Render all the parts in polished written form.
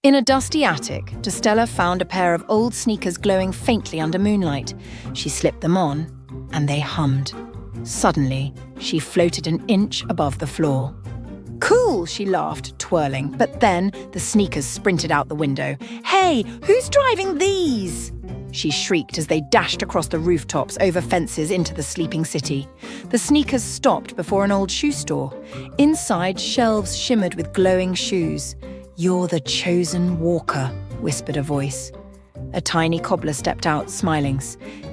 In a dusty attic, Dustella found a pair of old sneakers glowing faintly under moonlight. She slipped them on, and they hummed. Suddenly, she floated an inch above the floor. "Cool," she laughed, twirling, but then the sneakers sprinted out the window. "Hey, who's driving these?" she shrieked as they dashed across the rooftops, over fences into the sleeping city. The sneakers stopped before an old shoe store. Inside, shelves shimmered with glowing shoes. "You're the chosen walker," whispered a voice. A tiny cobbler stepped out, smiling.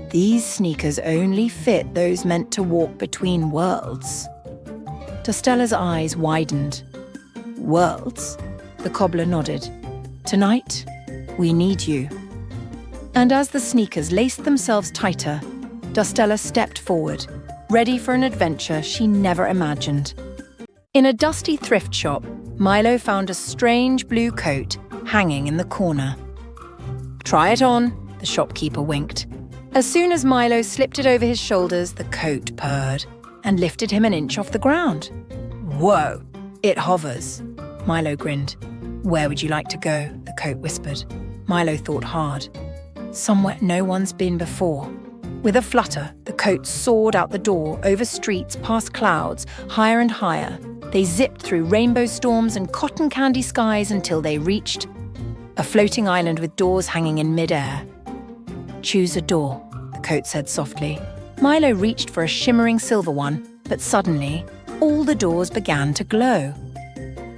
"These sneakers only fit those meant to walk between worlds." Dustella's eyes widened. "Worlds?" The cobbler nodded. "Tonight, we need you." And as the sneakers laced themselves tighter, Dustella stepped forward, ready for an adventure she never imagined. In a dusty thrift shop, Milo found a strange blue coat hanging in the corner. "Try it on," the shopkeeper winked. As soon as Milo slipped it over his shoulders, the coat purred and lifted him an inch off the ground. "Whoa, it hovers." Milo grinned. "Where would you like to go?" the coat whispered. Milo thought hard. "Somewhere no one's been before." With a flutter, the coat soared out the door, over streets, past clouds, higher and higher. They zipped through rainbow storms and cotton candy skies until they reached a floating island with doors hanging in midair. "Choose a door," the coat said softly. Milo reached for a shimmering silver one, but suddenly, all the doors began to glow.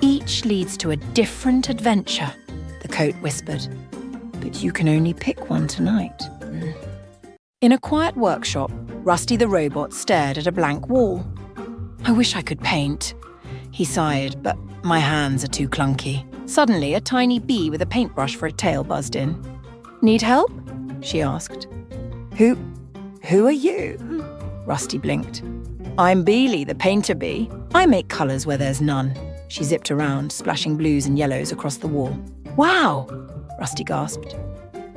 "Each leads to a different adventure," the coat whispered. "But you can only pick one tonight." In a quiet workshop, Rusty the robot stared at a blank wall. "I wish I could paint," he sighed, "but my hands are too clunky." Suddenly, a tiny bee with a paintbrush for a tail buzzed in. "Need help?" she asked. Who are you?" Rusty blinked. "I'm Beely, the painter bee. I make colours where there's none." She zipped around, splashing blues and yellows across the wall. "Wow!" Rusty gasped.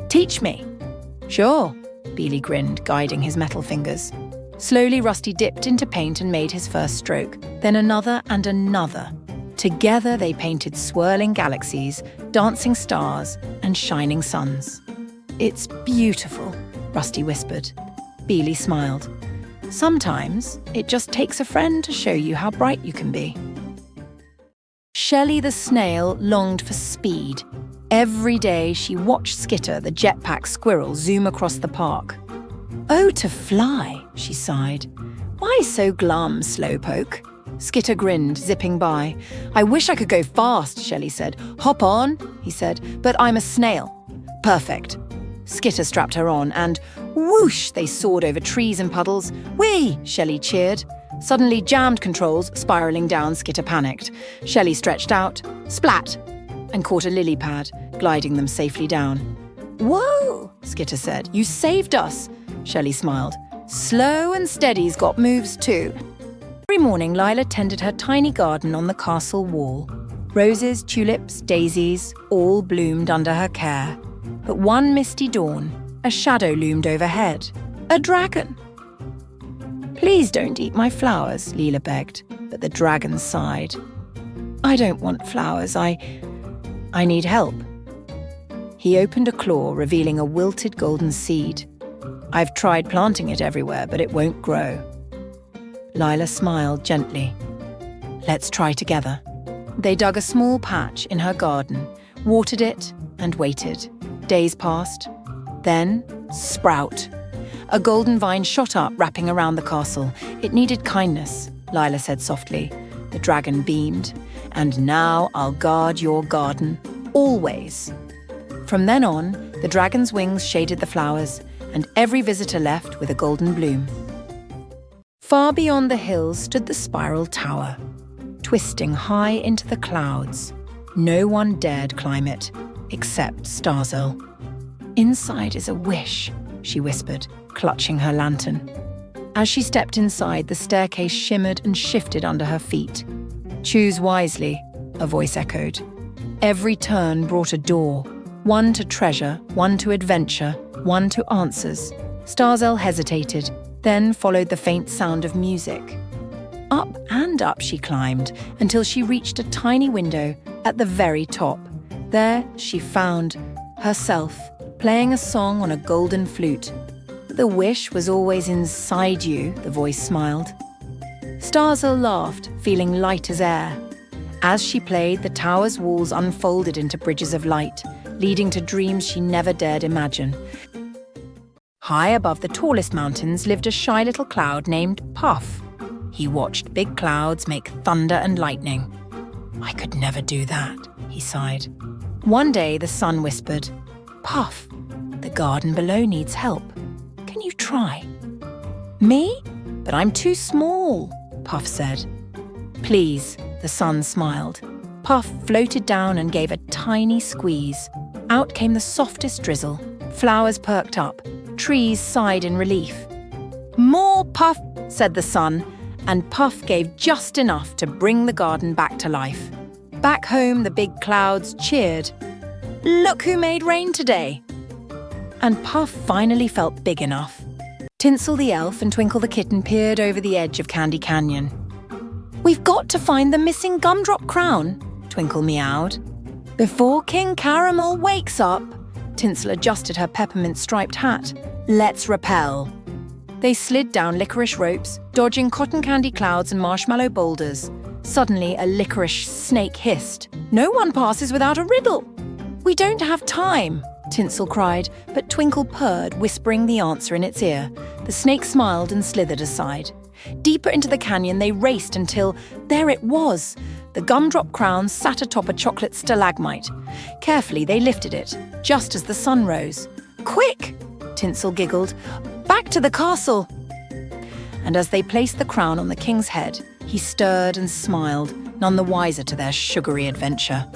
"Teach me." "Sure," Beely grinned, guiding his metal fingers. Slowly, Rusty dipped into paint and made his first stroke, then another and another. Together, they painted swirling galaxies, dancing stars, and shining suns. "It's beautiful," Rusty whispered. Beely smiled. "Sometimes, it just takes a friend to show you how bright you can be." Shelley the snail longed for speed. Every day, she watched Skitter, the jetpack squirrel, zoom across the park. "Oh, to fly," she sighed. "Why so glum, slowpoke?" Skitter grinned, zipping by. "I wish I could go fast," Shelley said. "Hop on," he said, "but I'm a snail." "Perfect." Skitter strapped her on, and whoosh, they soared over trees and puddles. "Whee!" Shelley cheered. Suddenly, jammed controls, spiralling down, Skitter panicked. Shelley stretched out, splat, and caught a lily pad, gliding them safely down. "Whoa," Skitter said. "You saved us." Shelley smiled. "Slow and steady's got moves too." Every morning, Lila tended her tiny garden on the castle wall. Roses, tulips, daisies, all bloomed under her care. But one misty dawn, a shadow loomed overhead. A dragon. "Please don't eat my flowers," Lila begged, but the dragon sighed. "I don't want flowers, I need help." He opened a claw, revealing a wilted golden seed. "I've tried planting it everywhere, but it won't grow." Lila smiled gently. "Let's try together." They dug a small patch in her garden, watered it, and waited. Days passed. Then, sprout. A golden vine shot up, wrapping around the castle. "It needed kindness," Lila said softly. The dragon beamed. "And now I'll guard your garden, always." From then on, the dragon's wings shaded the flowers, and every visitor left with a golden bloom. Far beyond the hills stood the spiral tower, twisting high into the clouds. No one dared climb it, except Starzl. "Inside is a wish," she whispered, clutching her lantern. As she stepped inside, the staircase shimmered and shifted under her feet. "Choose wisely," a voice echoed. Every turn brought a door, one to treasure, one to adventure, one to answers. Starzl hesitated, then followed the faint sound of music. Up and up she climbed until she reached a tiny window at the very top. There she found herself playing a song on a golden flute. The wish was always inside you, the voice smiled. Starzl laughed, feeling light as air. As she played, the tower's walls unfolded into bridges of light, leading to dreams she never dared imagine. High above the tallest mountains lived a shy little cloud named Puff. He watched big clouds make thunder and lightning. "I could never do that," he sighed. One day the sun whispered, "Puff, the garden below needs help. Can you try?" "Me? But I'm too small," Puff said. "Please," the sun smiled. Puff floated down and gave a tiny squeeze. Out came the softest drizzle. Flowers perked up. Trees sighed in relief. "More, Puff," said the sun, and Puff gave just enough to bring the garden back to life. Back home, the big clouds cheered. "Look who made rain today!" And Puff finally felt big enough. Tinsel the elf and Twinkle the kitten peered over the edge of Candy Canyon. "We've got to find the missing gumdrop crown," Twinkle meowed. "Before King Caramel wakes up," Tinsel adjusted her peppermint-striped hat. "Let's rappel." They slid down licorice ropes, dodging cotton candy clouds and marshmallow boulders. Suddenly, a licorice snake hissed. "No one passes without a riddle." "We don't have time," Tinsel cried, but Twinkle purred, whispering the answer in its ear. The snake smiled and slithered aside. Deeper into the canyon they raced until there it was. The gumdrop crown sat atop a chocolate stalagmite. Carefully they lifted it, just as the sun rose. "Quick!" Tinsel giggled. "Back to the castle!" And as they placed the crown on the king's head, he stirred and smiled, none the wiser to their sugary adventure.